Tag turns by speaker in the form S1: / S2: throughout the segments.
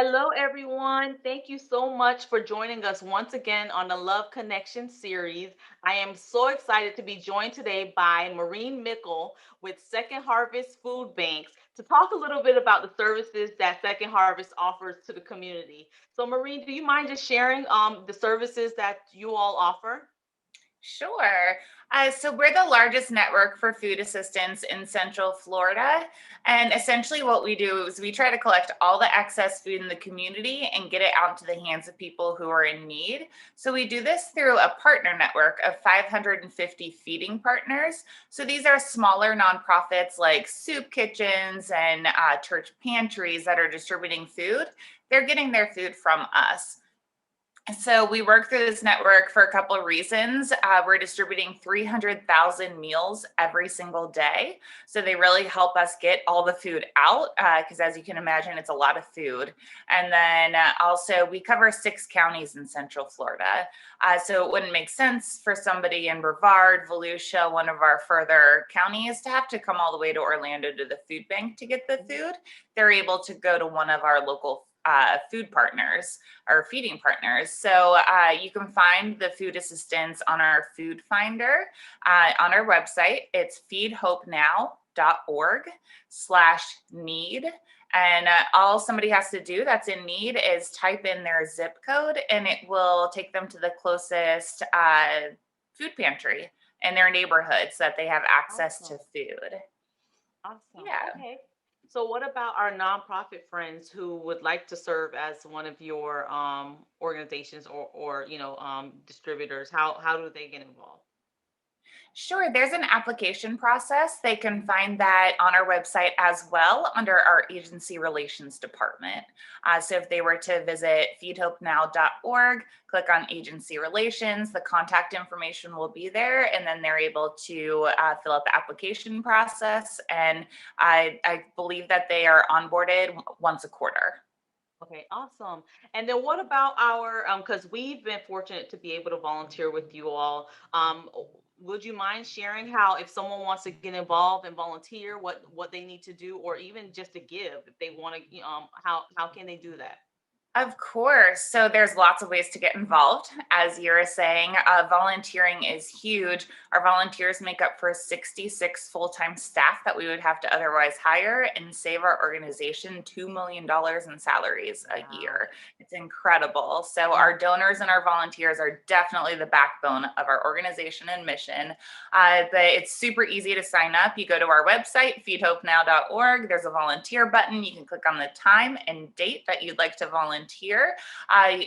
S1: Hello, everyone. Thank you so much for joining us once again on the Love Connection series. I am so excited to be joined today by Maureen Mickle with Second Harvest Food Banks to talk a little bit about the services that Second Harvest offers to the community. So, Maureen, do you mind just sharing the services that you all offer?
S2: Sure. So we're the largest network for food assistance in Central Florida. And essentially, what we do is we try to collect all the excess food in the community and get it out to the hands of people who are in need. So we do this through a partner network of 550 feeding partners. So these are smaller nonprofits like soup kitchens and church pantries that are distributing food. They're getting their food from us. So we work through this network for a couple of reasons. We're distributing 300,000 meals every single day. So they really help us get all the food out because as you can imagine, it's a lot of food. And then also we cover 6 counties in Central Florida. So it wouldn't make sense for somebody in Brevard, Volusia, one of our further counties to have to come all the way to Orlando to the food bank to get the food. They're able to go to one of our local food partners or feeding partners. So you can find the food assistance on our food finder on our website. It's feedhopenow.org/need. And all somebody has to do that's in need is type in their zip code and it will take them to the closest food pantry in their neighborhood so that they have access to
S1: Awesome.
S2: food.
S1: Awesome.
S2: Yeah.
S1: Okay. So, what about our nonprofit friends who would like to serve as one of your organizations or distributors? How do they get involved?
S2: Sure, there's an application process. They can find that on our website as well under our agency relations department. So if they were to visit feedhopenow.org, click on agency relations, the contact information will be there, and then they're able to fill out the application process. And I believe that they are onboarded once a quarter.
S1: Okay, awesome. And then what about our because we've been fortunate to be able to volunteer with you all. Would you mind sharing how if someone wants to get involved and volunteer, what they need to do, or even just to give if they want to, how can they do that?
S2: Of course. So there's lots of ways to get involved. As you're saying, volunteering is huge. Our volunteers make up for 66 full-time staff that we would have to otherwise hire and save our organization $2 million in salaries a
S1: Wow.
S2: year. It's incredible. So our donors and our volunteers are definitely the backbone of our organization and mission. But it's super easy to sign up. You go to our website, feedhopenow.org. There's a volunteer button. You can click on the time and date that you'd like to volunteer.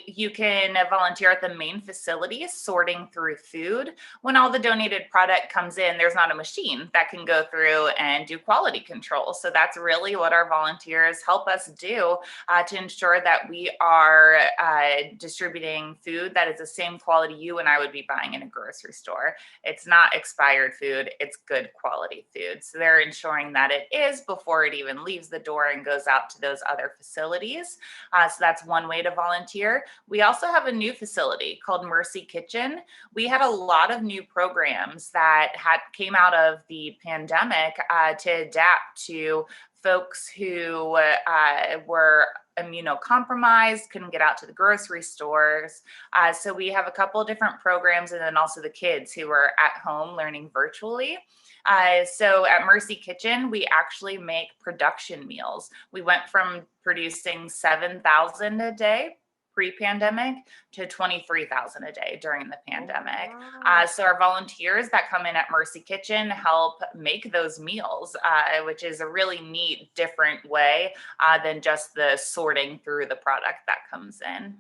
S2: You can volunteer at the main facility sorting through food. When all the donated product comes in, there's not a machine that can go through and do quality control. So that's really what our volunteers help us do to ensure that we are distributing food that is the same quality you and I would be buying in a grocery store. It's not expired food, it's good quality food. So they're ensuring that it is before it even leaves the door and goes out to those other facilities. So that's one way to volunteer. We also have a new facility called Mercy Kitchen. We had a lot of new programs that had came out of the pandemic to adapt to folks who were immunocompromised, couldn't get out to the grocery stores. So we have a couple of different programs, and then also the kids who are at home learning virtually. So at Mercy Kitchen, we actually make production meals. We went from producing 7,000 a day pre-pandemic to 23,000 a day during the
S1: Oh,
S2: pandemic.
S1: wow.
S2: So our volunteers that come in at Mercy Kitchen help make those meals, which is a really neat, different way than just the sorting through the product that comes in.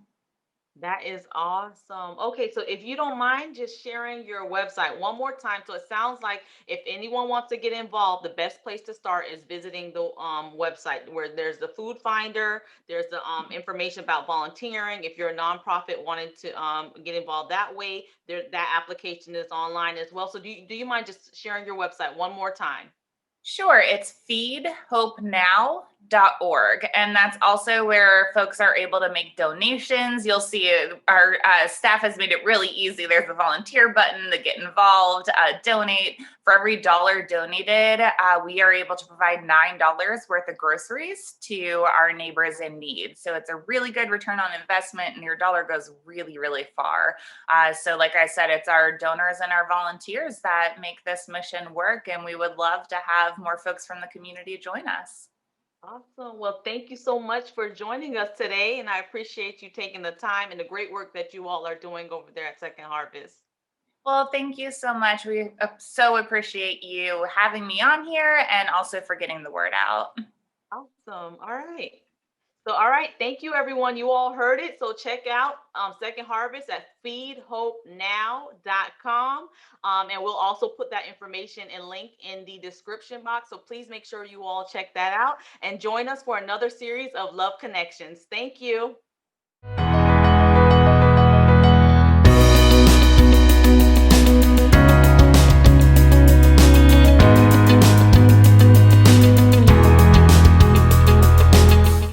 S1: That is awesome. Okay, so if you don't mind just sharing your website one more time. So it sounds like if anyone wants to get involved, the best place to start is visiting the website where there's the food finder, there's the information about volunteering. If you're a nonprofit wanting to get involved that way, there that application is online as well. So do you mind just sharing your website one more time?
S2: Sure, it's feedhopenow.org. feedhope.org. And that's also where folks are able to make donations. You'll see our staff has made it really easy. There's a volunteer button to get involved, donate. For every dollar donated, we are able to provide $9 worth of groceries to our neighbors in need. So it's a really good return on investment, and your dollar goes really, really far. So, like I said, it's our donors and our volunteers that make this mission work, and we would love to have more folks from the community join us.
S1: Awesome. Well, thank you so much for joining us today, and I appreciate you taking the time and the great work that you all are doing over there at Second Harvest.
S2: Well, thank you so much. We so appreciate you having me on here and also for getting the word out.
S1: Awesome. All right. So, all right. Thank you, everyone. You all heard it. So, check out Second Harvest at feedhopenow.com. And we'll also put that information and link in the description box. So, please make sure you all check that out and join us for another series of Love Connections. Thank you.